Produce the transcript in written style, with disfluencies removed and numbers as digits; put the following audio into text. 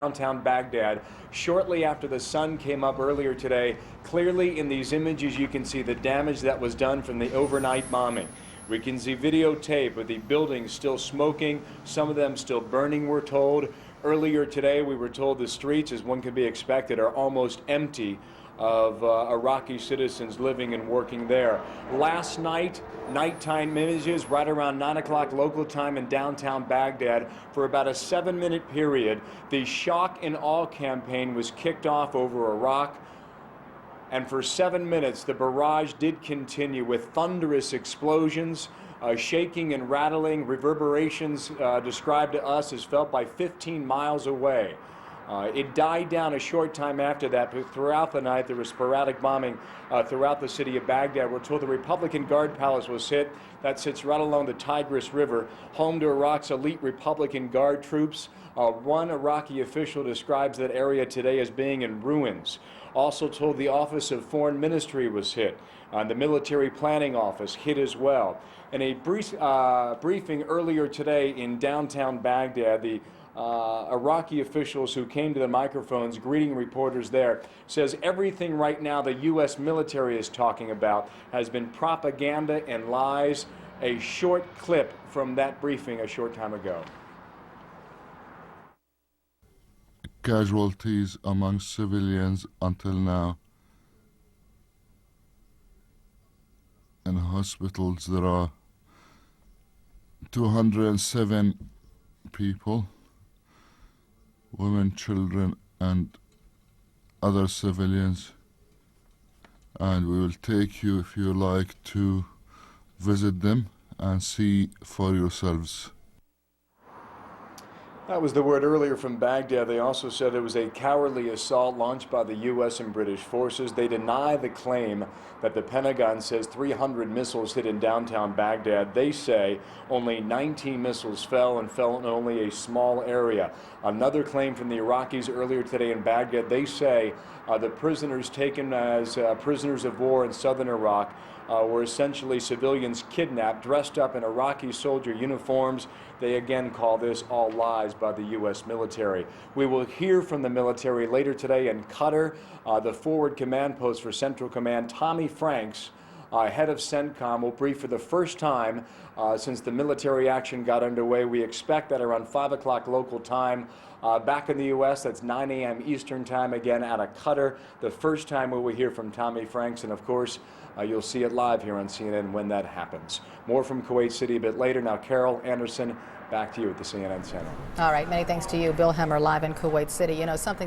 downtown Baghdad shortly after the sun came up earlier today. Clearly in these images you can see the damage that was done from the overnight bombing. We can see videotape of the buildings still smoking, some of them still burning, we're told. Earlier today we were told the streets, as one could be expected, are almost empty of Iraqi citizens living and working there. Last night, nighttime images right around 9 o'clock local time in downtown Baghdad. For about a 7-minute period, the shock and awe campaign was kicked off over Iraq. And for 7 minutes, the barrage did continue with thunderous explosions, shaking and rattling, reverberations described to us as felt by 15 miles away. It died down a short time after that, but throughout the night there was sporadic bombing throughout the city of Baghdad. We're told the Republican Guard Palace was hit. That sits right along the Tigris River, home to Iraq's elite Republican Guard troops. One Iraqi official describes that area today as being in ruins. Also told the Office of Foreign Ministry was hit. The Military Planning Office hit as well. In a briefing earlier today in downtown Baghdad, the Iraqi officials who came to the microphones greeting reporters there says everything right now the U.S. military is talking about has been propaganda and lies. A short clip from that briefing a short time ago. Casualties among civilians until now. In hospitals there are 207 people, women, children and other civilians, and we will take you, if you like, to visit them and see for yourselves. That was the word earlier from Baghdad. They also said it was a cowardly assault launched by the U.S. and British forces. They deny the claim that the Pentagon says 300 missiles hit in downtown Baghdad. They say only 19 missiles fell and fell in only a small area. Another claim from the Iraqis earlier today in Baghdad. They say the prisoners taken as prisoners of war in southern Iraq were essentially civilians kidnapped, dressed up in Iraqi soldier uniforms. They again call this all lies by the U.S. military. We will hear from the military later today in Qatar. The forward command post for Central Command, Tommy Franks, head of CENTCOM, will brief for the first time since the military action got underway. We expect that around 5 o'clock local time. Back in the U.S., that's 9 a.m. Eastern time, again out of Qatar. The first time we will hear from Tommy Franks, and of course, you'll see it live here on CNN when that happens. More from Kuwait City a bit later. Now, Carol Anderson, back to you at the CNN Center. All right, many thanks to you, Bill Hemmer, live in Kuwait City. You know, something